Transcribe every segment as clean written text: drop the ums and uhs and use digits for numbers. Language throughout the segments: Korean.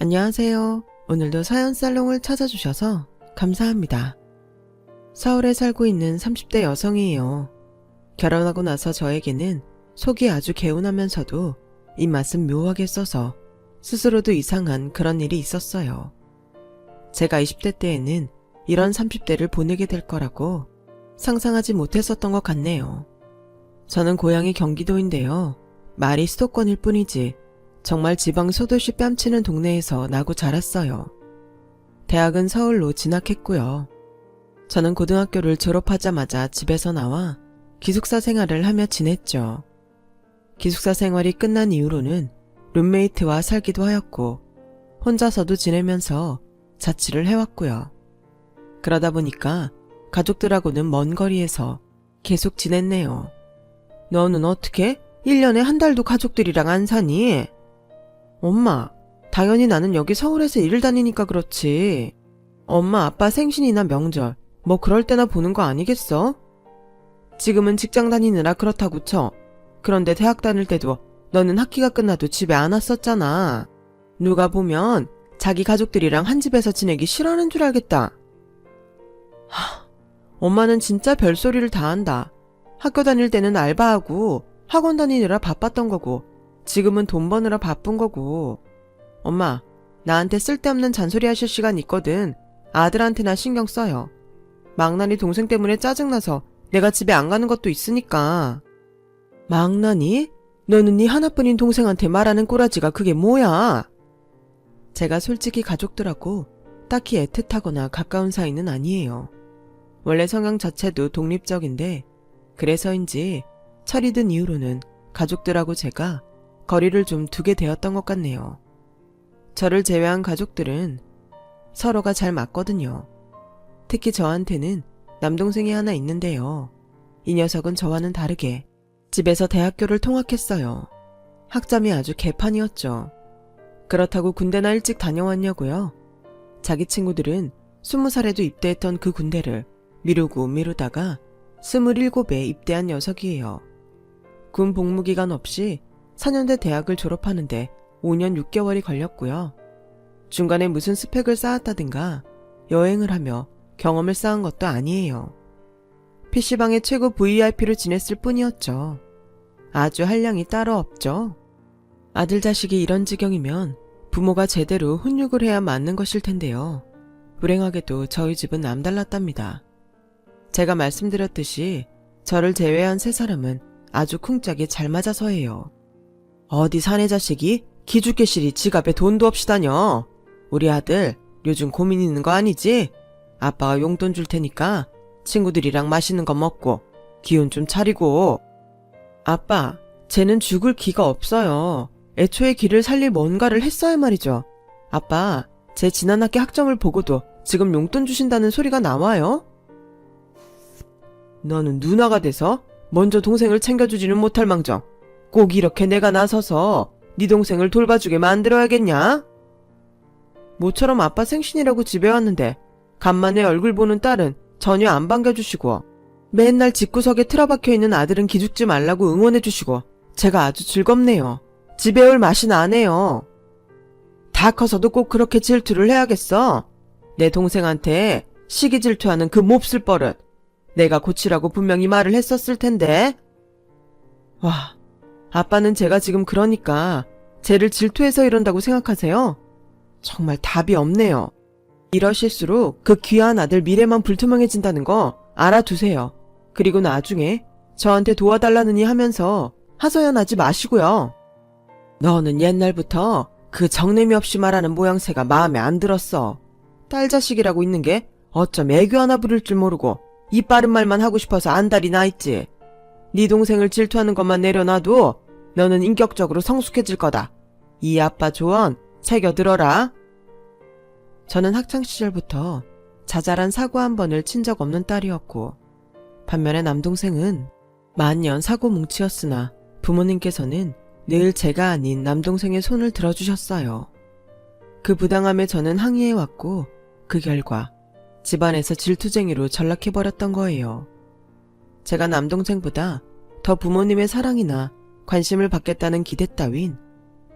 안녕하세요. 오늘도 사연살롱을 찾아주셔서 감사합니다. 서울에 살고 있는 30대 여성이에요. 결혼하고 나서 저에게는 속이 아주 개운하면서도 입맛은 묘하게 써서 스스로도 이상한 그런 일이 있었어요. 제가 20대 때에는 이런 30대를 보내게 될 거라고 상상하지 못했었던 것 같네요. 저는 고향이 경기도인데요. 말이 수도권일 뿐이지 정말 지방 소도시 뺨치는 동네에서 나고 자랐어요. 대학은 서울로 진학했고요. 저는 고등학교를 졸업하자마자 집에서 나와 기숙사 생활을 하며 지냈죠. 기숙사 생활이 끝난 이후로는 룸메이트와 살기도 하였고 혼자서도 지내면서 자취를 해왔고요. 그러다 보니까 가족들하고는 먼 거리에서 계속 지냈네요. 너는 어떻게 1년에 한 달도 가족들이랑 안 사니? 엄마, 당연히 나는 여기 서울에서 일을 다니니까 그렇지. 엄마 아빠 생신이나 명절 뭐 그럴 때나 보는 거 아니겠어? 지금은 직장 다니느라 그렇다고 쳐. 그런데 대학 다닐 때도 너는 학기가 끝나도 집에 안 왔었잖아. 누가 보면 자기 가족들이랑 한 집에서 지내기 싫어하는 줄 알겠다. 엄마는 진짜 별소리를 다 한다. 학교 다닐 때는 알바하고 학원 다니느라 바빴던 거고 지금은 돈 버느라 바쁜 거고. 엄마, 나한테 쓸데없는 잔소리 하실 시간 있거든. 아들한테나 신경 써요. 망나니 동생 때문에 짜증나서 내가 집에 안 가는 것도 있으니까. 망나니? 너는 네 하나뿐인 동생한테 말하는 꼬라지가 그게 뭐야? 제가 솔직히 가족들하고 딱히 애틋하거나 가까운 사이는 아니에요. 원래 성향 자체도 독립적인데 그래서인지 철이 든 이후로는 가족들하고 제가 거리를 좀 두게 되었던 것 같네요. 저를 제외한 가족들은 서로가 잘 맞거든요. 특히 저한테는 남동생이 하나 있는데요. 이 녀석은 저와는 다르게 집에서 대학교를 통학했어요. 학점이 아주 개판이었죠. 그렇다고 군대나 일찍 다녀왔냐고요? 자기 친구들은 20살에도 입대했던 그 군대를 미루고 미루다가 27에 입대한 녀석이에요. 군 복무기간 없이 4년대 대학을 졸업하는데 5년 6개월이 걸렸고요. 중간에 무슨 스펙을 쌓았다든가 여행을 하며 경험을 쌓은 것도 아니에요. PC방의 최고 VIP로 지냈을 뿐이었죠. 아주 한량이 따로 없죠. 아들 자식이 이런 지경이면 부모가 제대로 훈육을 해야 맞는 것일 텐데요. 불행하게도 저희 집은 남달랐답니다. 제가 말씀드렸듯이 저를 제외한 세 사람은 아주 쿵짝이 잘 맞아서예요. 어디 사내 자식이 기죽개실이 지갑에 돈도 없이 다녀. 우리 아들 요즘 고민 있는 거 아니지? 아빠가 용돈 줄 테니까 친구들이랑 맛있는 거 먹고 기운 좀 차리고. 아빠, 쟤는 죽을 기가 없어요. 애초에 기를 살릴 뭔가를 했어야 말이죠. 아빠, 제 지난 학기 학점을 보고도 지금 용돈 주신다는 소리가 나와요? 너는 누나가 돼서 먼저 동생을 챙겨주지는 못할 망정 꼭 이렇게 내가 나서서 네 동생을 돌봐주게 만들어야겠냐? 모처럼 아빠 생신이라고 집에 왔는데 간만에 얼굴 보는 딸은 전혀 안 반겨주시고 맨날 집구석에 틀어박혀 있는 아들은 기죽지 말라고 응원해주시고 제가 아주 즐겁네요. 집에 올 맛이 나네요. 다 커서도 꼭 그렇게 질투를 해야겠어? 내 동생한테 시기 질투하는 그 몹쓸 버릇 내가 고치라고 분명히 말을 했었을 텐데. 와, 아빠는 제가 지금 그러니까 쟤를 질투해서 이런다고 생각하세요? 정말 답이 없네요. 이러실수록 그 귀한 아들 미래만 불투명해진다는 거 알아두세요. 그리고 나중에 저한테 도와달라느니 하면서 하소연하지 마시고요. 너는 옛날부터 그 정내미 없이 말하는 모양새가 마음에 안 들었어. 딸 자식이라고 있는 게 어쩜 애교 하나 부릴 줄 모르고 이 빠른 말만 하고 싶어서 안달이 나 있지. 네 동생을 질투하는 것만 내려놔도 너는 인격적으로 성숙해질 거다. 이 아빠 조언 새겨 들어라. 저는 학창시절부터 자잘한 사고 한 번을 친 적 없는 딸이었고 반면에 남동생은 만년 사고뭉치였으나 부모님께서는 늘 제가 아닌 남동생의 손을 들어주셨어요. 그 부당함에 저는 항의해왔고 그 결과 집안에서 질투쟁이로 전락해버렸던 거예요. 제가 남동생보다 더 부모님의 사랑이나 관심을 받겠다는 기대 따윈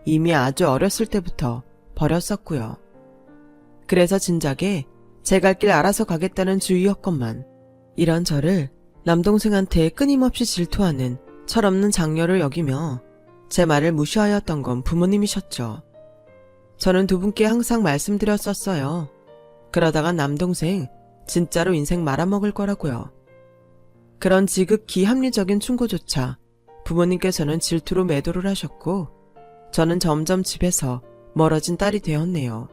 이미 아주 어렸을 때부터 버렸었고요. 그래서 진작에 제 갈 길 알아서 가겠다는 주의였건만 이런 저를 남동생한테 끊임없이 질투하는 철없는 장녀를 여기며 제 말을 무시하였던 건 부모님이셨죠. 저는 두 분께 항상 말씀드렸었어요. 그러다가 남동생 진짜로 인생 말아먹을 거라고요. 그런 지극히 합리적인 충고조차 부모님께서는 질투로 매도를 하셨고 저는 점점 집에서 멀어진 딸이 되었네요.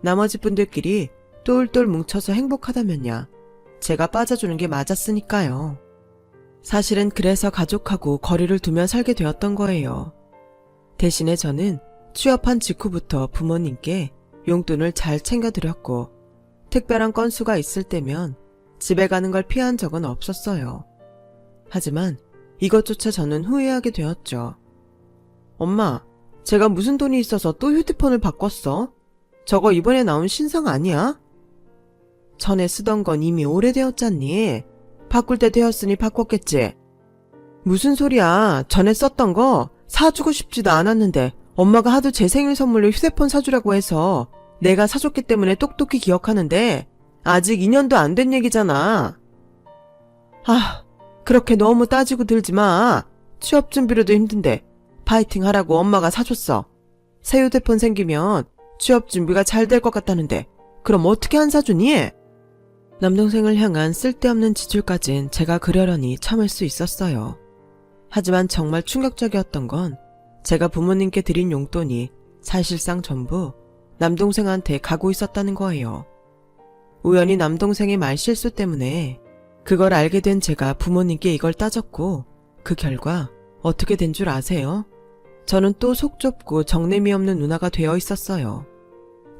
나머지 분들끼리 똘똘 뭉쳐서 행복하다면야 제가 빠져주는 게 맞았으니까요. 사실은 그래서 가족하고 거리를 두며 살게 되었던 거예요. 대신에 저는 취업한 직후부터 부모님께 용돈을 잘 챙겨드렸고 특별한 건수가 있을 때면 집에 가는 걸 피한 적은 없었어요. 하지만 이것조차 저는 후회하게 되었죠. 엄마, 제가 무슨 돈이 있어서 또 휴대폰을 바꿨어? 저거 이번에 나온 신상 아니야? 전에 쓰던 건 이미 오래되었잖니. 바꿀 때 되었으니 바꿨겠지. 무슨 소리야. 전에 썼던 거 사주고 싶지도 않았는데 엄마가 하도 제 생일 선물로 휴대폰 사주라고 해서 내가 사줬기 때문에 똑똑히 기억하는데 아직 2년도 안 된 얘기잖아. 그렇게 너무 따지고 들지 마. 취업 준비로도 힘든데 파이팅 하라고 엄마가 사줬어. 새 휴대폰 생기면 취업 준비가 잘 될 것 같다는데 그럼 어떻게 안 사주니? 남동생을 향한 쓸데없는 지출까진 제가 그러려니 참을 수 있었어요. 하지만 정말 충격적이었던 건 제가 부모님께 드린 용돈이 사실상 전부 남동생한테 가고 있었다는 거예요. 우연히 남동생의 말실수 때문에 그걸 알게 된 제가 부모님께 이걸 따졌고 그 결과 어떻게 된 줄 아세요? 저는 또 속 좁고 정내미 없는 누나가 되어 있었어요.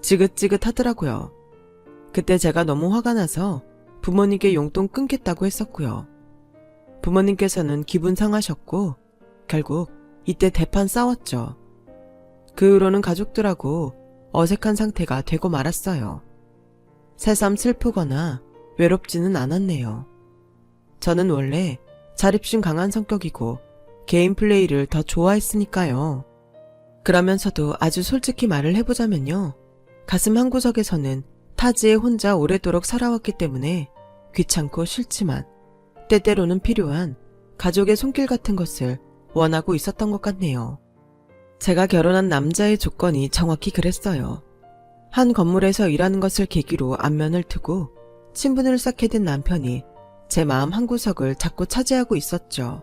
지긋지긋하더라고요. 그때 제가 너무 화가 나서 부모님께 용돈 끊겠다고 했었고요. 부모님께서는 기분 상하셨고 결국 이때 대판 싸웠죠. 그 후로는 가족들하고 어색한 상태가 되고 말았어요. 새삼 슬프거나 외롭지는 않았네요. 저는 원래 자립심 강한 성격이고 개인 플레이를 더 좋아했으니까요. 그러면서도 아주 솔직히 말을 해보자면요. 가슴 한구석에서는 타지에 혼자 오래도록 살아왔기 때문에 귀찮고 싫지만 때때로는 필요한 가족의 손길 같은 것을 원하고 있었던 것 같네요. 제가 결혼한 남자의 조건이 정확히 그랬어요. 한 건물에서 일하는 것을 계기로 안면을 트고 친분을 쌓게 된 남편이 제 마음 한구석을 자꾸 차지하고 있었죠.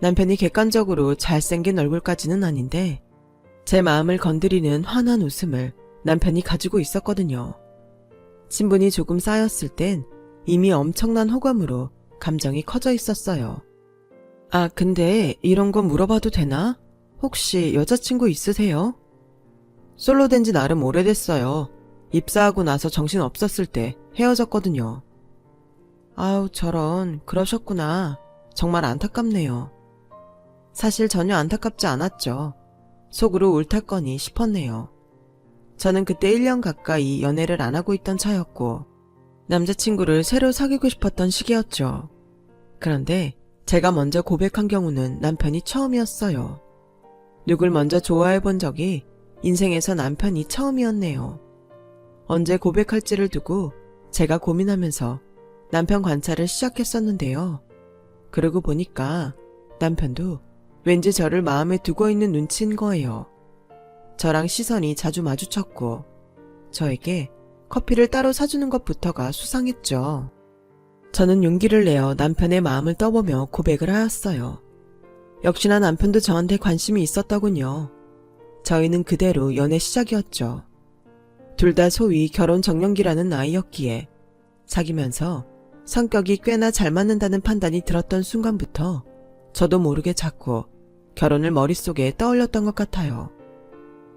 남편이 객관적으로 잘생긴 얼굴까지는 아닌데 제 마음을 건드리는 환한 웃음을 남편이 가지고 있었거든요. 친분이 조금 쌓였을 땐 이미 엄청난 호감으로 감정이 커져 있었어요. 근데 이런 거 물어봐도 되나? 혹시 여자친구 있으세요? 솔로 된 지 나름 오래됐어요. 입사하고 나서 정신 없었을 때 헤어졌거든요. 저런, 그러셨구나. 정말 안타깝네요. 사실 전혀 안타깝지 않았죠. 속으로 옳았거니 싶었네요. 저는 그때 1년 가까이 연애를 안 하고 있던 차였고 남자친구를 새로 사귀고 싶었던 시기였죠. 그런데 제가 먼저 고백한 경우는 남편이 처음이었어요. 누굴 먼저 좋아해 본 적이 인생에서 남편이 처음이었네요. 언제 고백할지를 두고 제가 고민하면서 남편 관찰을 시작했었는데요. 그러고 보니까 남편도 왠지 저를 마음에 두고 있는 눈치인 거예요. 저랑 시선이 자주 마주쳤고 저에게 커피를 따로 사주는 것부터가 수상했죠. 저는 용기를 내어 남편의 마음을 떠보며 고백을 하였어요. 역시나 남편도 저한테 관심이 있었더군요. 저희는 그대로 연애 시작이었죠. 둘 다 소위 결혼 정년기라는 나이였기에 사귀면서 성격이 꽤나 잘 맞는다는 판단이 들었던 순간부터 저도 모르게 자꾸 결혼을 머릿속에 떠올렸던 것 같아요.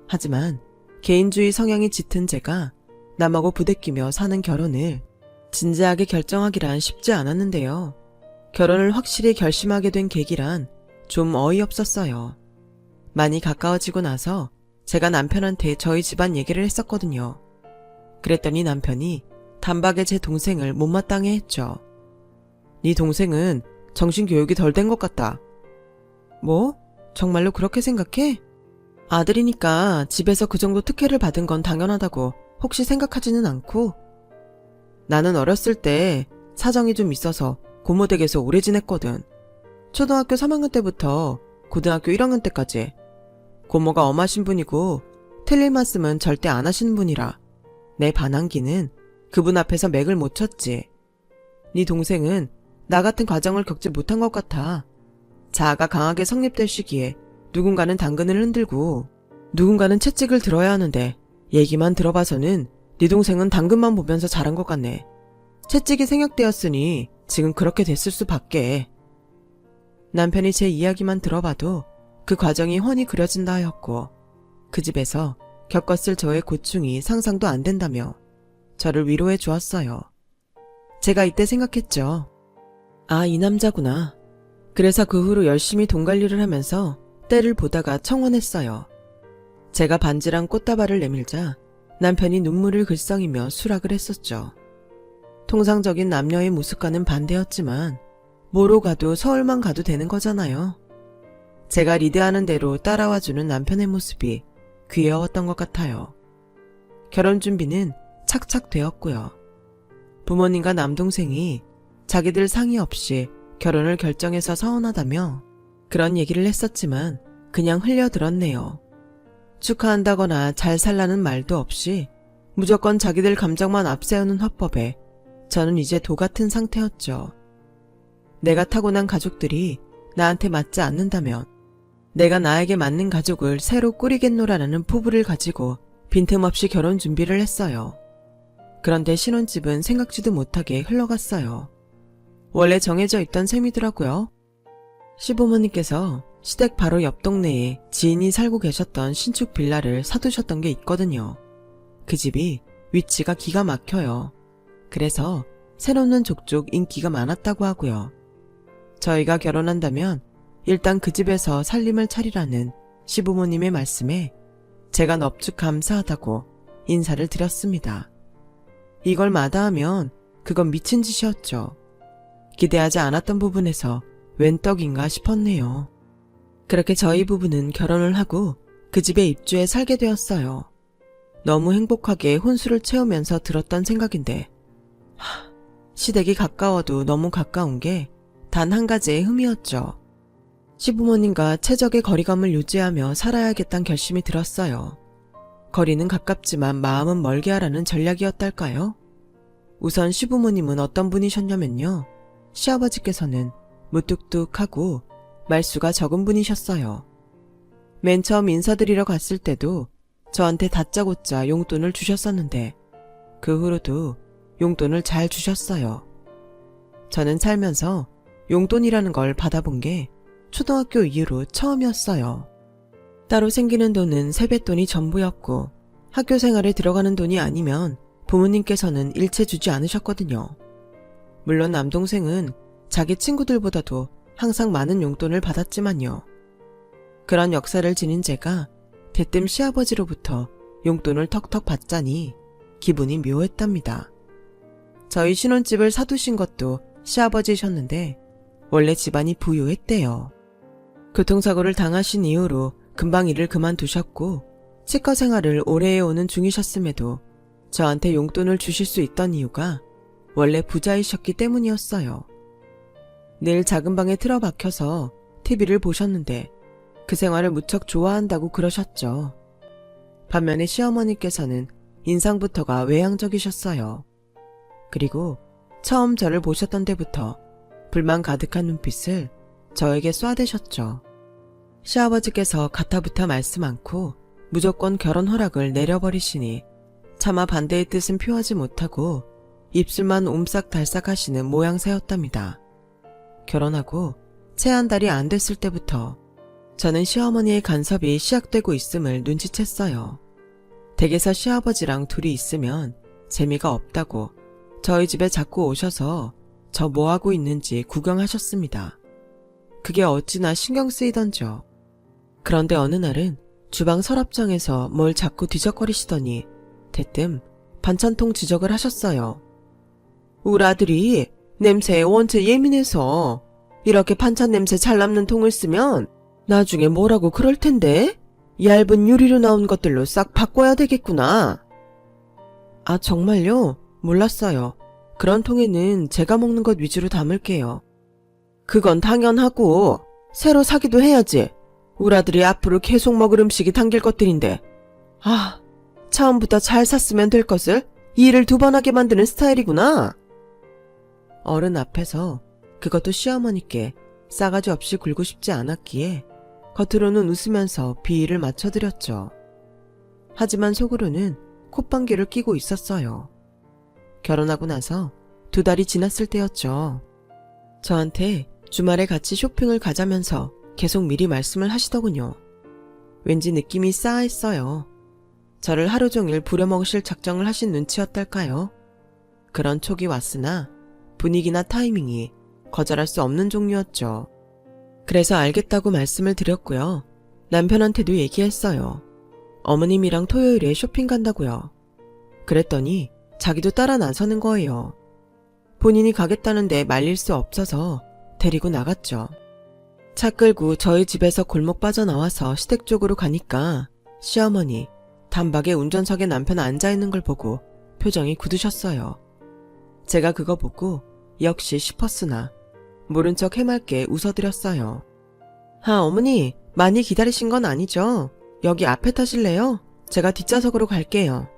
하지만 개인주의 성향이 짙은 제가 남하고 부대끼며 사는 결혼을 진지하게 결정하기란 쉽지 않았는데요. 결혼을 확실히 결심하게 된 계기란 좀 어이없었어요. 많이 가까워지고 나서 제가 남편한테 저희 집안 얘기를 했었거든요. 그랬더니 남편이 단박에 제 동생을 못마땅해 했죠. 네 동생은 정신교육이 덜 된 것 같다. 뭐? 정말로 그렇게 생각해? 아들이니까 집에서 그 정도 특혜를 받은 건 당연하다고 혹시 생각하지는 않고? 나는 어렸을 때 사정이 좀 있어서 고모 댁에서 오래 지냈거든. 초등학교 3학년 때부터 고등학교 1학년 때까지. 고모가 엄하신 분이고 틀린 말씀은 절대 안 하시는 분이라 내 반항기는 그분 앞에서 맥을 못 쳤지. 네 동생은 나 같은 과정을 겪지 못한 것 같아. 자아가 강하게 성립될 시기에 누군가는 당근을 흔들고 누군가는 채찍을 들어야 하는데 얘기만 들어봐서는 네 동생은 당근만 보면서 자란 것 같네. 채찍이 생략되었으니 지금 그렇게 됐을 수밖에. 남편이 제 이야기만 들어봐도 그 과정이 훤히 그려진다 하였고 그 집에서 겪었을 저의 고충이 상상도 안 된다며 저를 위로해 주었어요. 제가 이때 생각했죠. 아, 이 남자구나. 그래서 그 후로 열심히 돈 관리를 하면서 때를 보다가 청혼했어요. 제가 반지랑 꽃다발을 내밀자 남편이 눈물을 글썽이며 수락을 했었죠. 통상적인 남녀의 모습과는 반대였지만 뭐로 가도 서울만 가도 되는 거잖아요. 제가 리드하는 대로 따라와주는 남편의 모습이 귀여웠던 것 같아요. 결혼 준비는 착착 되었고요. 부모님과 남동생이 자기들 상의 없이 결혼을 결정해서 서운하다며 그런 얘기를 했었지만 그냥 흘려들었네요. 축하한다거나 잘 살라는 말도 없이 무조건 자기들 감정만 앞세우는 화법에 저는 이제 도 같은 상태였죠. 내가 타고난 가족들이 나한테 맞지 않는다면 내가 나에게 맞는 가족을 새로 꾸리겠노라는 포부를 가지고 빈틈없이 결혼 준비를 했어요. 그런데 신혼집은 생각지도 못하게 흘러갔어요. 원래 정해져 있던 셈이더라고요. 시부모님께서 시댁 바로 옆 동네에 지인이 살고 계셨던 신축 빌라를 사두셨던 게 있거든요. 그 집이 위치가 기가 막혀요. 그래서 새놓는 족족 인기가 많았다고 하고요. 저희가 결혼한다면 일단 그 집에서 살림을 차리라는 시부모님의 말씀에 제가 넙죽 감사하다고 인사를 드렸습니다. 이걸 마다하면 그건 미친 짓이었죠. 기대하지 않았던 부분에서 웬 떡인가 싶었네요. 그렇게 저희 부부는 결혼을 하고 그 집에 입주해 살게 되었어요. 너무 행복하게 혼수를 채우면서 들었던 생각인데 시댁이 가까워도 너무 가까운 게 단 한 가지의 흠이었죠. 시부모님과 최적의 거리감을 유지하며 살아야겠다는 결심이 들었어요. 거리는 가깝지만 마음은 멀게 하라는 전략이었달까요? 우선 시부모님은 어떤 분이셨냐면요. 시아버지께서는 무뚝뚝하고 말수가 적은 분이셨어요. 맨 처음 인사드리러 갔을 때도 저한테 다짜고짜 용돈을 주셨었는데 그 후로도 용돈을 잘 주셨어요. 저는 살면서 용돈이라는 걸 받아본 게 초등학교 이후로 처음이었어요. 따로 생기는 돈은 세뱃돈이 전부였고 학교 생활에 들어가는 돈이 아니면 부모님께서는 일체 주지 않으셨거든요. 물론 남동생은 자기 친구들보다도 항상 많은 용돈을 받았지만요. 그런 역사를 지닌 제가 대뜸 시아버지로부터 용돈을 턱턱 받자니 기분이 묘했답니다. 저희 신혼집을 사두신 것도 시아버지셨는데 원래 집안이 부유했대요. 교통사고를 당하신 이후로 금방 일을 그만두셨고 치과 생활을 오래 해오는 중이셨음에도 저한테 용돈을 주실 수 있던 이유가 원래 부자이셨기 때문이었어요. 늘 작은 방에 틀어박혀서 TV를 보셨는데 그 생활을 무척 좋아한다고 그러셨죠. 반면에 시어머니께서는 인상부터가 외향적이셨어요. 그리고 처음 저를 보셨던 때부터 불만 가득한 눈빛을 저에게 쏘아대셨죠. 시아버지께서 가타부타 말씀 않고 무조건 결혼 허락을 내려버리시니 차마 반대의 뜻은 표하지 못하고 입술만 옴싹달싹 하시는 모양새였답니다. 결혼하고 채 한 달이 안 됐을 때부터 저는 시어머니의 간섭이 시작되고 있음을 눈치챘어요. 댁에서 시아버지랑 둘이 있으면 재미가 없다고 저희 집에 자꾸 오셔서 저 뭐하고 있는지 구경하셨습니다. 그게 어찌나 신경 쓰이던지요. 그런데 어느 날은 주방 서랍장에서 뭘 자꾸 뒤적거리시더니 대뜸 반찬통 지적을 하셨어요. 우리 아들이 냄새에 원체 예민해서 이렇게 반찬 냄새 잘 남는 통을 쓰면 나중에 뭐라고 그럴 텐데? 얇은 유리로 나온 것들로 싹 바꿔야 되겠구나. 아, 정말요? 몰랐어요. 그런 통에는 제가 먹는 것 위주로 담을게요. 그건 당연하고 새로 사기도 해야지. 우리 아들이 앞으로 계속 먹을 음식이 담길 것들인데. 아, 처음부터 잘 샀으면 될 것을 일을 2번 하게 만드는 스타일이구나. 어른 앞에서, 그것도 시어머니께 싸가지 없이 굴고 싶지 않았기에 겉으로는 웃으면서 비위를 맞춰드렸죠. 하지만 속으로는 콧방귀를 뀌고 있었어요. 결혼하고 나서 2달이 지났을 때였죠. 저한테 주말에 같이 쇼핑을 가자면서 계속 미리 말씀을 하시더군요. 왠지 느낌이 싸했어요. 저를 하루 종일 부려먹으실 작정을 하신 눈치였달까요? 그런 촉이 왔으나 분위기나 타이밍이 거절할 수 없는 종류였죠. 그래서 알겠다고 말씀을 드렸고요. 남편한테도 얘기했어요. 어머님이랑 토요일에 쇼핑 간다고요. 그랬더니 자기도 따라 나서는 거예요. 본인이 가겠다는데 말릴 수 없어서 데리고 나갔죠. 차 끌고 저희 집에서 골목 빠져나와서 시댁 쪽으로 가니까 시어머니 단박에 운전석에 남편 앉아있는 걸 보고 표정이 굳으셨어요. 제가 그거 보고 역시 싶었으나 모른 척 해맑게 웃어드렸어요. 아, 어머니 많이 기다리신 건 아니죠? 여기 앞에 타실래요? 제가 뒷좌석으로 갈게요.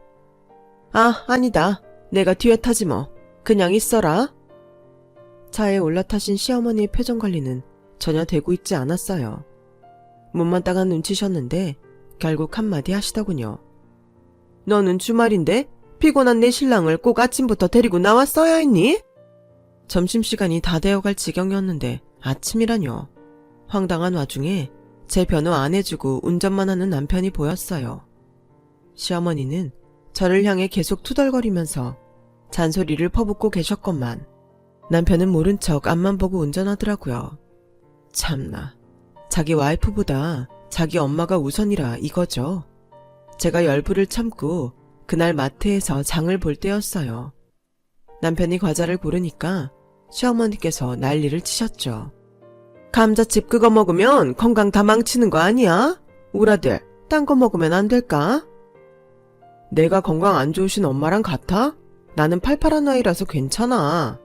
아, 아니다. 내가 뒤에 타지 뭐. 그냥 있어라. 차에 올라타신 시어머니의 표정 관리는 전혀 되고 있지 않았어요. 못마땅한 눈치셨는데 결국 한마디 하시더군요. 너는 주말인데 피곤한 내 신랑을 꼭 아침부터 데리고 나왔어야 했니? 점심시간이 다 되어갈 지경이었는데 아침이라뇨. 황당한 와중에 제 변호 안 해주고 운전만 하는 남편이 보였어요. 시어머니는 저를 향해 계속 투덜거리면서 잔소리를 퍼붓고 계셨건만 남편은 모른 척 앞만 보고 운전하더라고요. 참나, 자기 와이프보다 자기 엄마가 우선이라 이거죠. 제가 열불을 참고 그날 마트에서 장을 볼 때였어요. 남편이 과자를 고르니까 시어머니께서 난리를 치셨죠. 감자칩 그거 먹으면 건강 다 망치는 거 아니야? 우리 아들, 딴 거 먹으면 안 될까? 내가 건강 안 좋으신 엄마랑 같아? 나는 팔팔한 아이라서 괜찮아.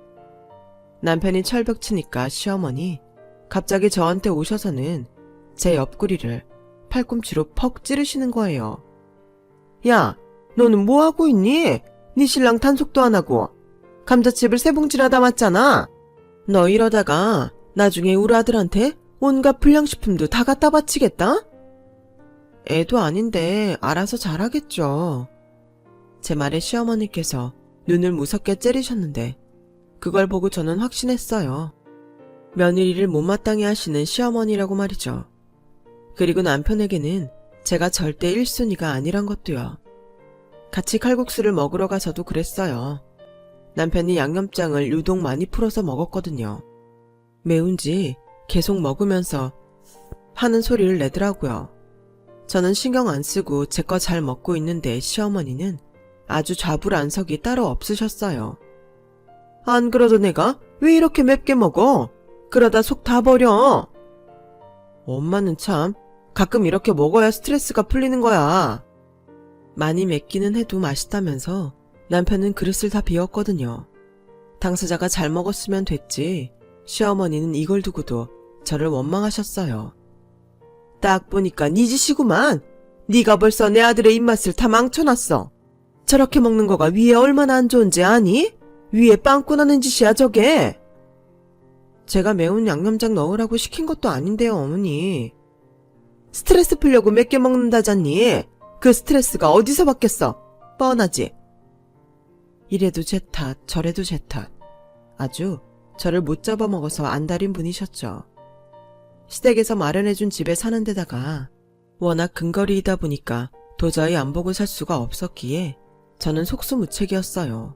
남편이 철벽 치니까 시어머니 갑자기 저한테 오셔서는 제 옆구리를 팔꿈치로 퍽 찌르시는 거예요. 야, 너는 뭐 하고 있니? 네 신랑 단속도 안 하고 감자칩을 3봉지나 담았잖아. 너 이러다가 나중에 우리 아들한테 온갖 불량식품도 다 갖다 바치겠다? 애도 아닌데 알아서 잘하겠죠. 제 말에 시어머니께서 눈을 무섭게 째리셨는데 그걸 보고 저는 확신했어요. 며느리를 못마땅해 하시는 시어머니라고 말이죠. 그리고 남편에게는 제가 절대 1순위가 아니란 것도요. 같이 칼국수를 먹으러 가서도 그랬어요. 남편이 양념장을 유독 많이 풀어서 먹었거든요. 매운지 계속 먹으면서 하는 소리를 내더라고요. 저는 신경 안 쓰고 제 거 잘 먹고 있는데 시어머니는 아주 좌불안석이 따로 없으셨어요. 안 그러도 내가 왜 이렇게 맵게 먹어? 그러다 속 다 버려. 엄마는 참 가끔 이렇게 먹어야 스트레스가 풀리는 거야. 많이 맵기는 해도 맛있다면서 남편은 그릇을 다 비웠거든요. 당사자가 잘 먹었으면 됐지 시어머니는 이걸 두고도 저를 원망하셨어요. 딱 보니까 네 짓이구만. 네가 벌써 내 아들의 입맛을 다 망쳐놨어. 저렇게 먹는 거가 위에 얼마나 안 좋은지 아니? 위에 빵꾸 나는 짓이야 저게. 제가 매운 양념장 넣으라고 시킨 것도 아닌데요 어머니. 스트레스 풀려고 몇 개 먹는다잖니. 그 스트레스가 어디서 받겠어. 뻔하지. 이래도 제 탓 저래도 제 탓. 아주 저를 못 잡아먹어서 안달인 분이셨죠. 시댁에서 마련해준 집에 사는 데다가 워낙 근거리이다 보니까 도저히 안 보고 살 수가 없었기에 저는 속수무책이었어요.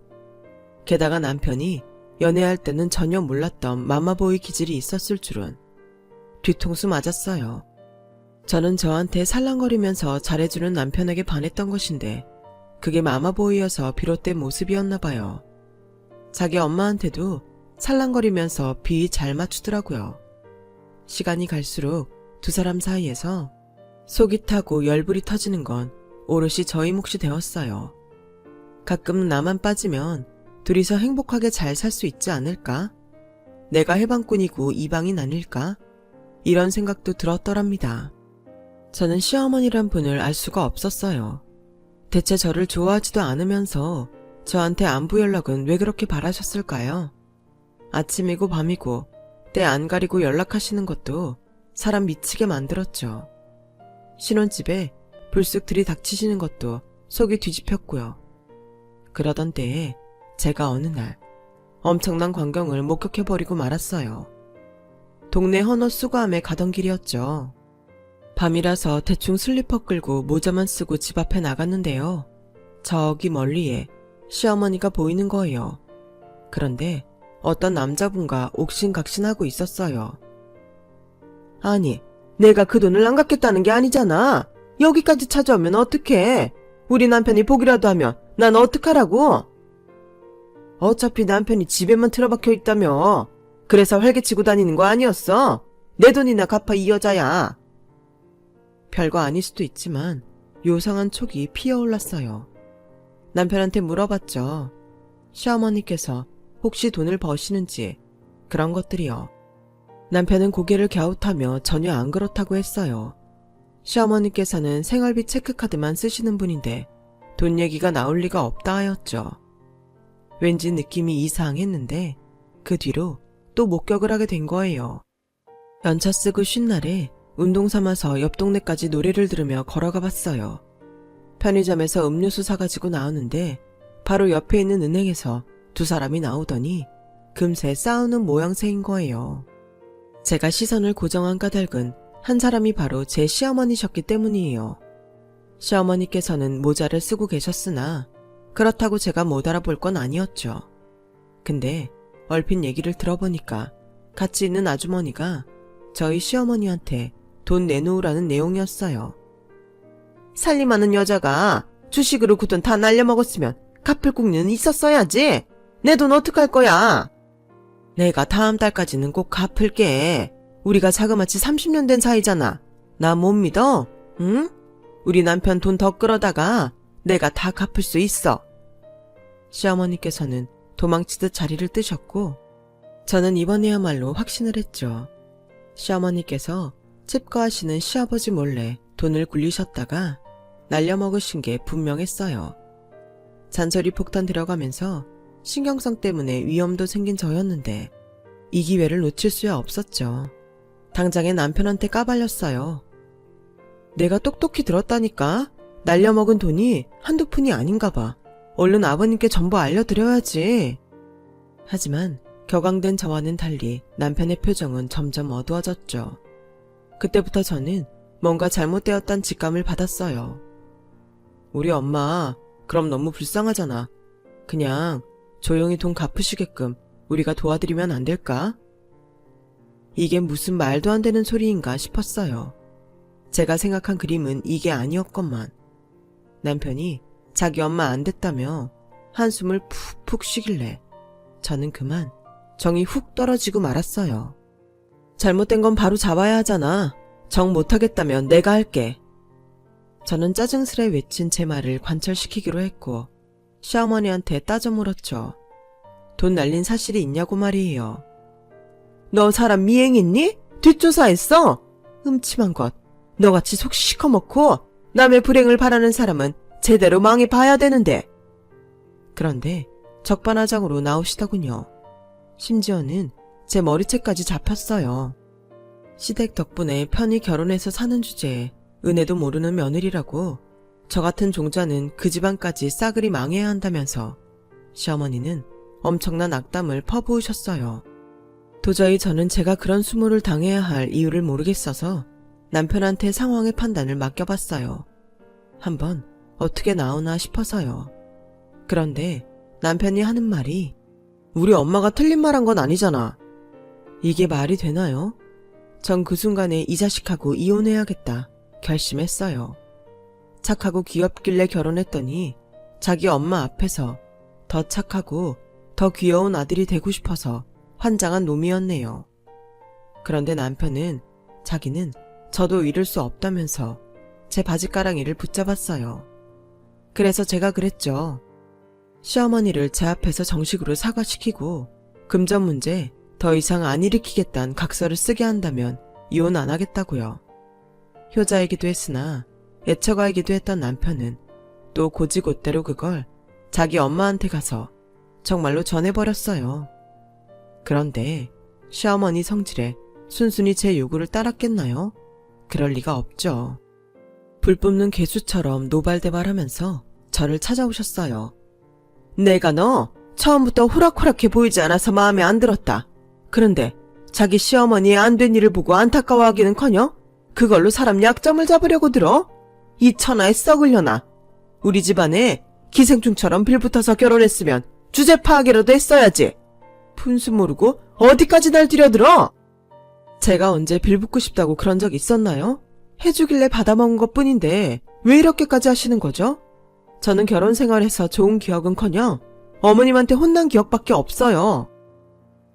게다가 남편이 연애할 때는 전혀 몰랐던 마마보이 기질이 있었을 줄은. 뒤통수 맞았어요. 저는 저한테 살랑거리면서 잘해주는 남편에게 반했던 것인데 그게 마마보이여서 비롯된 모습이었나 봐요. 자기 엄마한테도 살랑거리면서 비위 잘 맞추더라고요. 시간이 갈수록 두 사람 사이에서 속이 타고 열불이 터지는 건 오롯이 저희 몫이 되었어요. 가끔 나만 빠지면 둘이서 행복하게 잘 살 수 있지 않을까? 내가 해방꾼이고 이방인 아닐까? 이런 생각도 들었더랍니다. 저는 시어머니란 분을 알 수가 없었어요. 대체 저를 좋아하지도 않으면서 저한테 안부 연락은 왜 그렇게 바라셨을까요? 아침이고 밤이고 때 안 가리고 연락하시는 것도 사람 미치게 만들었죠. 신혼집에 불쑥 들이닥치시는 것도 속이 뒤집혔고요. 그러던 때에 제가 어느 날 엄청난 광경을 목격해버리고 말았어요. 동네 헌옷 수거함에 가던 길이었죠. 밤이라서 대충 슬리퍼 끌고 모자만 쓰고 집 앞에 나갔는데요. 저기 멀리에 시어머니가 보이는 거예요. 그런데 어떤 남자분과 옥신각신하고 있었어요. 아니, 내가 그 돈을 안 갚겠다는 게 아니잖아. 여기까지 찾아오면 어떡해? 우리 남편이 보기라도 하면 난 어떡하라고? 어차피 남편이 집에만 틀어박혀 있다며. 그래서 활개치고 다니는 거 아니었어? 내 돈이나 갚아 이 여자야. 별거 아닐 수도 있지만 요상한 촉이 피어올랐어요. 남편한테 물어봤죠. 시어머니께서 혹시 돈을 버시는지 그런 것들이요. 남편은 고개를 갸웃하며 전혀 안 그렇다고 했어요. 시어머니께서는 생활비 체크카드만 쓰시는 분인데 돈 얘기가 나올 리가 없다 하였죠. 왠지 느낌이 이상했는데 그 뒤로 또 목격을 하게 된 거예요. 연차 쓰고 쉰 날에 운동 삼아서 옆 동네까지 노래를 들으며 걸어가 봤어요. 편의점에서 음료수 사가지고 나오는데 바로 옆에 있는 은행에서 두 사람이 나오더니 금세 싸우는 모양새인 거예요. 제가 시선을 고정한 까닭은 한 사람이 바로 제 시어머니셨기 때문이에요. 시어머니께서는 모자를 쓰고 계셨으나 그렇다고 제가 못 알아볼 건 아니었죠. 근데 얼핏 얘기를 들어보니까 같이 있는 아주머니가 저희 시어머니한테 돈 내놓으라는 내용이었어요. 살림하는 여자가 주식으로 그 돈 다 날려먹었으면 갚을 궁리는 있었어야지. 내 돈 어떡할 거야? 내가 다음 달까지는 꼭 갚을게. 우리가 자그마치 30년 된 사이잖아. 나 못 믿어? 응? 우리 남편 돈 더 끌어다가 내가 다 갚을 수 있어. 시어머니께서는 도망치듯 자리를 뜨셨고 저는 이번에야말로 확신을 했죠. 시어머니께서 칩거하시는 시아버지 몰래 돈을 굴리셨다가 날려먹으신 게 분명했어요. 잔소리 폭탄 들어가면서 신경성 때문에 위험도 생긴 저였는데 이 기회를 놓칠 수야 없었죠. 당장에 남편한테 까발렸어요. 내가 똑똑히 들었다니까? 날려먹은 돈이 한두 푼이 아닌가 봐. 얼른 아버님께 전부 알려드려야지. 하지만 격앙된 저와는 달리 남편의 표정은 점점 어두워졌죠. 그때부터 저는 뭔가 잘못되었단 직감을 받았어요. 우리 엄마 그럼 너무 불쌍하잖아. 그냥 조용히 돈 갚으시게끔 우리가 도와드리면 안 될까? 이게 무슨 말도 안 되는 소리인가 싶었어요. 제가 생각한 그림은 이게 아니었건만 남편이 자기 엄마 안 됐다며 한숨을 푹푹 쉬길래 저는 그만 정이 훅 떨어지고 말았어요. 잘못된 건 바로 잡아야 하잖아. 정 못하겠다면 내가 할게. 저는 짜증스레 외친 제 말을 관철시키기로 했고 시어머니한테 따져 물었죠. 돈 날린 사실이 있냐고 말이에요. 너 사람 미행했니? 뒷조사했어? 음침한 것. 너같이 속 시커멓고 남의 불행을 바라는 사람은 제대로 망해봐야 되는데. 그런데 적반하장으로 나오시더군요. 심지어는 제 머리채까지 잡혔어요. 시댁 덕분에 편히 결혼해서 사는 주제에 은혜도 모르는 며느리라고 저 같은 종자는 그 집안까지 싸그리 망해야 한다면서 시어머니는 엄청난 악담을 퍼부으셨어요. 도저히 저는 제가 그런 수모를 당해야 할 이유를 모르겠어서 남편한테 상황의 판단을 맡겨봤어요. 한번 어떻게 나오나 싶어서요. 그런데 남편이 하는 말이 우리 엄마가 틀린 말 한 건 아니잖아. 이게 말이 되나요? 전 그 순간에 이 자식하고 이혼해야겠다 결심했어요. 착하고 귀엽길래 결혼했더니 자기 엄마 앞에서 더 착하고 더 귀여운 아들이 되고 싶어서 환장한 놈이었네요. 그런데 남편은 자기는 저도 잃을 수 없다면서 제 바지가랑이를 붙잡았어요. 그래서 제가 그랬죠. 시어머니를 제 앞에서 정식으로 사과시키고 금전 문제 더 이상 안 일으키겠다는 각서를 쓰게 한다면 이혼 안 하겠다고요. 효자이기도 했으나 애처가이기도 했던 남편은 또 고지곳대로 그걸 자기 엄마한테 가서 정말로 전해버렸어요. 그런데 시어머니 성질에 순순히 제 요구를 따랐겠나요? 그럴 리가 없죠. 불 뿜는 개수처럼 노발대발하면서 저를 찾아오셨어요. 내가 너 처음부터 호락호락해 보이지 않아서 마음에 안 들었다. 그런데 자기 시어머니의 안 된 일을 보고 안타까워하기는커녕 그걸로 사람 약점을 잡으려고 들어? 이 천하에 썩으려나. 우리 집안에 기생충처럼 빌붙어서 결혼했으면 주제 파악이라도 했어야지. 분수 모르고 어디까지 날 들여들어? 제가 언제 빌붙고 싶다고 그런 적 있었나요? 해주길래 받아먹은 것뿐인데 왜 이렇게까지 하시는 거죠? 저는 결혼 생활에서 좋은 기억은커녕 어머님한테 혼난 기억밖에 없어요.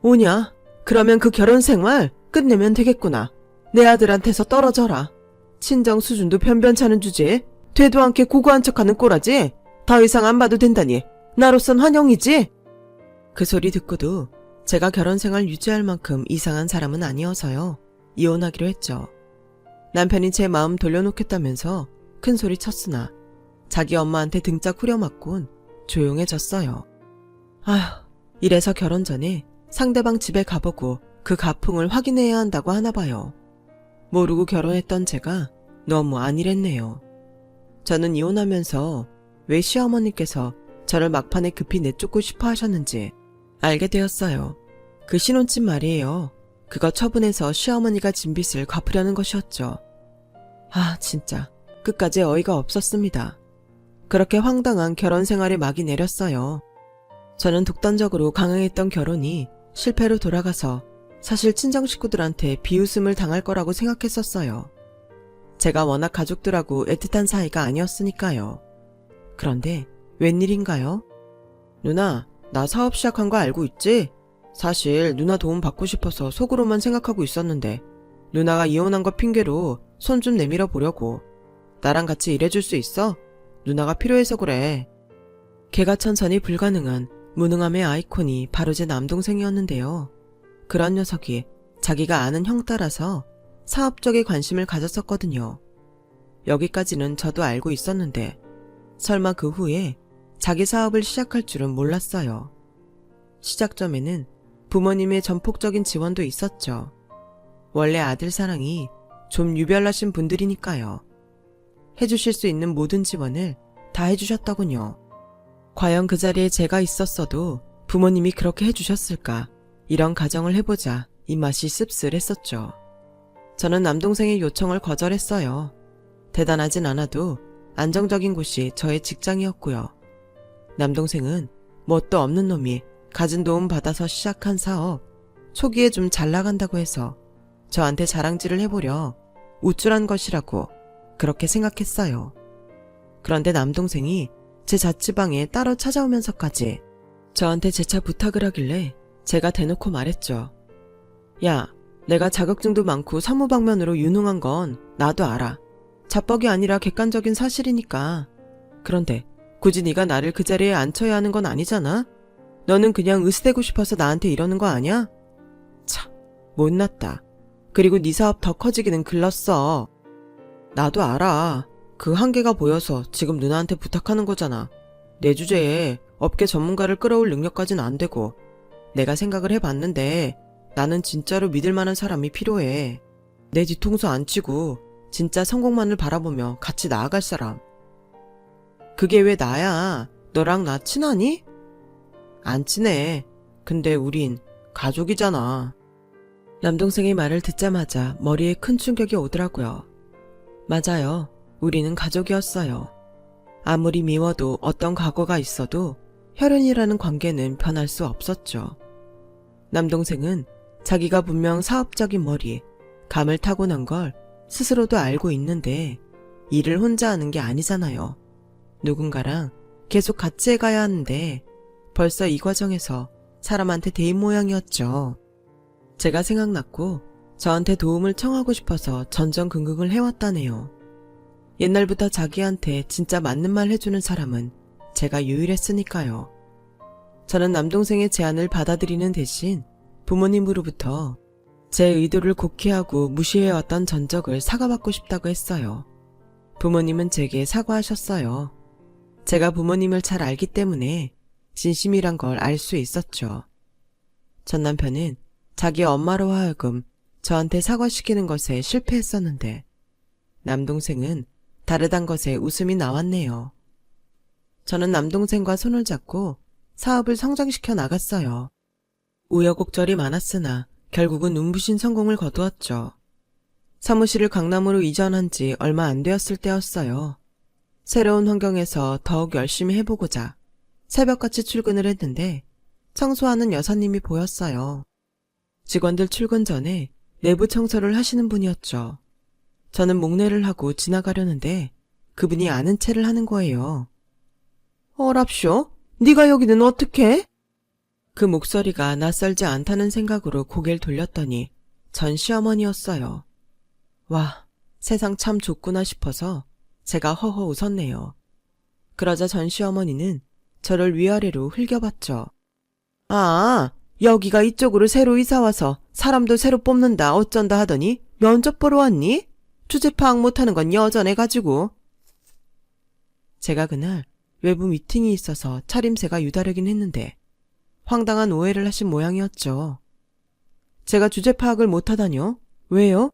오냐? 그러면 그 결혼 생활 끝내면 되겠구나. 내 아들한테서 떨어져라. 친정 수준도 변변찮은 주제에 되도 않게 고고한 척하는 꼴하지. 더 이상 안 봐도 된다니 나로선 환영이지. 그 소리 듣고도 제가 결혼 생활 유지할 만큼 이상한 사람은 아니어서요. 이혼하기로 했죠. 남편이 제 마음 돌려놓겠다면서 큰 소리 쳤으나 자기 엄마한테 등짝 후려맞곤 조용해졌어요. 아휴, 이래서 결혼 전에 상대방 집에 가보고 그 가풍을 확인해야 한다고 하나 봐요. 모르고 결혼했던 제가 너무 안일했네요. 저는 이혼하면서 왜 시어머니께서 저를 막판에 급히 내쫓고 싶어 하셨는지 알게 되었어요. 그 신혼집 말이에요. 그거 처분해서 시어머니가 진 빚을 갚으려는 것이었죠. 아, 진짜 끝까지 어이가 없었습니다. 그렇게 황당한 결혼 생활에 막이 내렸어요. 저는 독단적으로 강행했던 결혼이 실패로 돌아가서 사실 친정 식구들한테 비웃음을 당할 거라고 생각했었어요. 제가 워낙 가족들하고 애틋한 사이가 아니었으니까요. 그런데 웬일인가요? 누나, 나 사업 시작한 거 알고 있지? 사실 누나 도움 받고 싶어서 속으로만 생각하고 있었는데 누나가 이혼한 거 핑계로 손 좀 내밀어 보려고. 나랑 같이 일해줄 수 있어? 누나가 필요해서 그래. 개가천선이 불가능한 무능함의 아이콘이 바로 제 남동생이었는데요. 그런 녀석이 자기가 아는 형 따라서 사업 쪽에 관심을 가졌었거든요. 여기까지는 저도 알고 있었는데 설마 그 후에 자기 사업을 시작할 줄은 몰랐어요. 시작점에는 부모님의 전폭적인 지원도 있었죠. 원래 아들 사랑이 좀 유별나신 분들이니까요. 해주실 수 있는 모든 지원을 다 해주셨더군요. 과연 그 자리에 제가 있었어도 부모님이 그렇게 해주셨을까? 이런 가정을 해보자 입맛이 씁쓸했었죠. 저는 남동생의 요청을 거절했어요. 대단하진 않아도 안정적인 곳이 저의 직장이었고요. 남동생은 뭣도 없는 놈이 가진 도움 받아서 시작한 사업, 초기에 좀 잘 나간다고 해서 저한테 자랑질을 해보려 우쭐한 것이라고 그렇게 생각했어요. 그런데 남동생이 제 자취방에 따로 찾아오면서까지 저한테 재차 부탁을 하길래 제가 대놓고 말했죠. 야, 내가 자격증도 많고 사무방면으로 유능한 건 나도 알아. 자뻑이 아니라 객관적인 사실이니까. 그런데 굳이 네가 나를 그 자리에 앉혀야 하는 건 아니잖아? 너는 그냥 으스대고 싶어서 나한테 이러는 거 아니야? 참, 못났다. 그리고 네 사업 더 커지기는 글렀어. 나도 알아. 그 한계가 보여서 지금 누나한테 부탁하는 거잖아. 내 주제에 업계 전문가를 끌어올 능력까지는 안 되고 내가 생각을 해봤는데 나는 진짜로 믿을 만한 사람이 필요해. 내 뒤통수 안 치고 진짜 성공만을 바라보며 같이 나아갈 사람. 그게 왜 나야? 너랑 나 친하니? 안 친해. 근데 우린 가족이잖아. 남동생의 말을 듣자마자 머리에 큰 충격이 오더라고요. 맞아요. 우리는 가족이었어요. 아무리 미워도 어떤 과거가 있어도 혈연이라는 관계는 변할 수 없었죠. 남동생은 자기가 분명 사업적인 머리, 감을 타고난 걸 스스로도 알고 있는데 일을 혼자 하는 게 아니잖아요. 누군가랑 계속 같이 해가야 하는데 벌써 이 과정에서 사람한테 대인 모양이었죠. 제가 생각났고 저한테 도움을 청하고 싶어서 전전긍긍을 해왔다네요. 옛날부터 자기한테 진짜 맞는 말 해주는 사람은 제가 유일했으니까요. 저는 남동생의 제안을 받아들이는 대신 부모님으로부터 제 의도를 곡해하고 무시해왔던 전적을 사과받고 싶다고 했어요. 부모님은 제게 사과하셨어요. 제가 부모님을 잘 알기 때문에 진심이란 걸 알 수 있었죠. 전 남편은 자기 엄마로 하여금 저한테 사과시키는 것에 실패했었는데 남동생은 다르단 것에 웃음이 나왔네요. 저는 남동생과 손을 잡고 사업을 성장시켜 나갔어요. 우여곡절이 많았으나 결국은 눈부신 성공을 거두었죠. 사무실을 강남으로 이전한 지 얼마 안 되었을 때였어요. 새로운 환경에서 더욱 열심히 해보고자 새벽같이 출근을 했는데 청소하는 여사님이 보였어요. 직원들 출근 전에 내부 청소를 하시는 분이었죠. 저는 목례를 하고 지나가려는데 그분이 아는 체를 하는 거예요. 어랍쇼? 네가 여기는 어떻게? 그 목소리가 낯설지 않다는 생각으로 고개를 돌렸더니 전 시어머니였어요. 와, 세상 참 좁구나 싶어서 제가 허허 웃었네요. 그러자 전 시어머니는 저를 위아래로 흘겨봤죠. 아, 여기가 이쪽으로 새로 이사와서 사람도 새로 뽑는다 어쩐다 하더니 면접 보러 왔니? 주제 파악 못하는 건 여전해가지고. 제가 그날 외부 미팅이 있어서 차림새가 유다르긴 했는데 황당한 오해를 하신 모양이었죠. 제가 주제 파악을 못하다뇨? 왜요?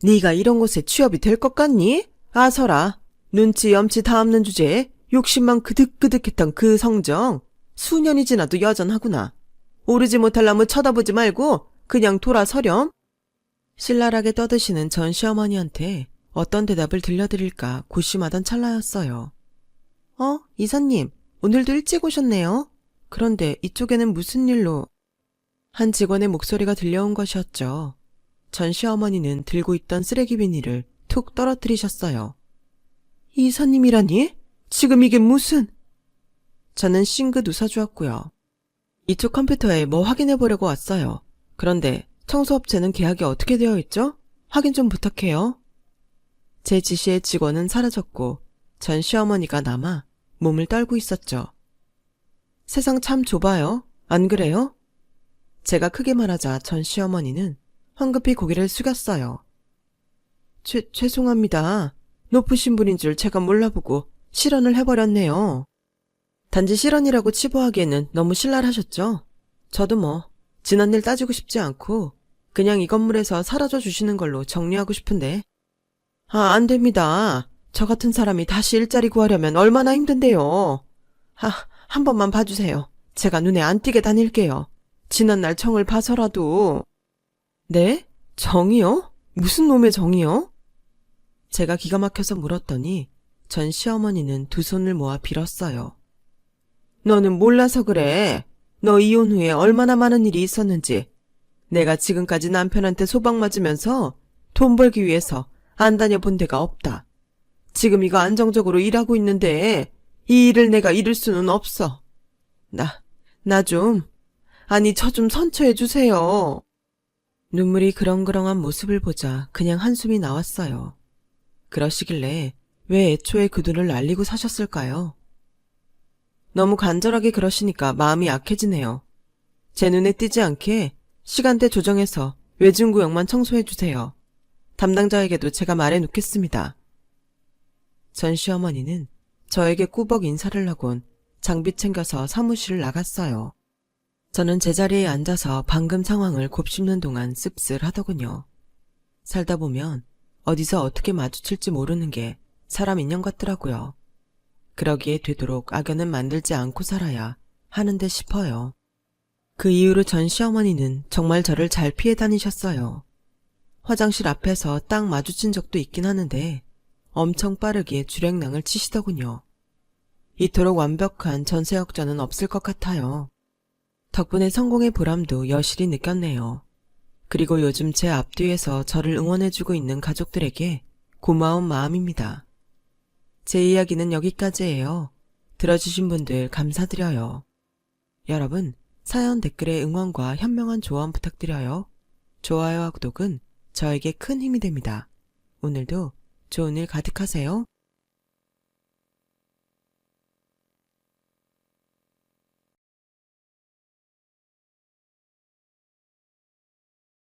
네가 이런 곳에 취업이 될 것 같니? 아서라, 눈치 염치 다 없는 주제에 욕심만 그득그득했던 그 성정 수년이 지나도 여전하구나. 오르지 못할 나무 쳐다보지 말고 그냥 돌아서렴. 신랄하게 떠드시는 전 시어머니한테 어떤 대답을 들려드릴까 고심하던 찰나였어요. 이사님, 오늘도 일찍 오셨네요. 그런데 이쪽에는 무슨 일로? 한 직원의 목소리가 들려온 것이었죠. 전 시어머니는 들고 있던 쓰레기 비닐을 툭 떨어뜨리셨어요. 이사님이라니? 지금 이게 무슨? 저는 싱긋 웃어주었고요. 이쪽 컴퓨터에 뭐 확인해보려고 왔어요. 그런데 청소업체는 계약이 어떻게 되어 있죠? 확인 좀 부탁해요. 제 지시에 직원은 사라졌고 전 시어머니가 남아 몸을 떨고 있었죠. 세상 참 좁아요. 안 그래요? 제가 크게 말하자 전 시어머니는 황급히 고개를 숙였어요. 죄송합니다. 높으신 분인 줄 제가 몰라보고 실언을 해버렸네요. 단지 실언이라고 치부하기에는 너무 신랄하셨죠? 저도 뭐 지난 일 따지고 싶지 않고 그냥 이 건물에서 사라져 주시는 걸로 정리하고 싶은데. 안 됩니다. 저 같은 사람이 다시 일자리 구하려면 얼마나 힘든데요. 한 번만 봐주세요. 제가 눈에 안 띄게 다닐게요. 지난날 정을 봐서라도. 네? 정이요? 무슨 놈의 정이요? 제가 기가 막혀서 물었더니 전 시어머니는 두 손을 모아 빌었어요. 너는 몰라서 그래. 너 이혼 후에 얼마나 많은 일이 있었는지. 내가 지금까지 남편한테 소박 맞으면서 돈 벌기 위해서 안 다녀본 데가 없다. 지금 이거 안정적으로 일하고 있는데 이 일을 내가 잃을 수는 없어. 저 좀 선처해 주세요. 눈물이 그렁그렁한 모습을 보자 그냥 한숨이 나왔어요. 그러시길래 왜 애초에 그 돈을 날리고 사셨을까요? 너무 간절하게 그러시니까 마음이 약해지네요. 제 눈에 띄지 않게 시간대 조정해서 외진구역만 청소해 주세요. 담당자에게도 제가 말해 놓겠습니다. 전 시어머니는 저에게 꾸벅 인사를 하곤 장비 챙겨서 사무실을 나갔어요. 저는 제자리에 앉아서 방금 상황을 곱씹는 동안 씁쓸하더군요. 살다 보면 어디서 어떻게 마주칠지 모르는 게 사람 인연 같더라고요. 그러기에 되도록 악연은 만들지 않고 살아야 하는데 싶어요. 그 이후로 전 시어머니는 정말 저를 잘 피해 다니셨어요. 화장실 앞에서 딱 마주친 적도 있긴 하는데 엄청 빠르게 주랭랑을 치시더군요. 이토록 완벽한 전세 역전은 없을 것 같아요. 덕분에 성공의 보람도 여실히 느꼈네요. 그리고 요즘 제 앞뒤에서 저를 응원해주고 있는 가족들에게 고마운 마음입니다. 제 이야기는 여기까지예요. 들어주신 분들 감사드려요. 여러분, 사연 댓글에 응원과 현명한 조언 부탁드려요. 좋아요와 구독은 저에게 큰 힘이 됩니다. 오늘도 좋은 일 가득하세요.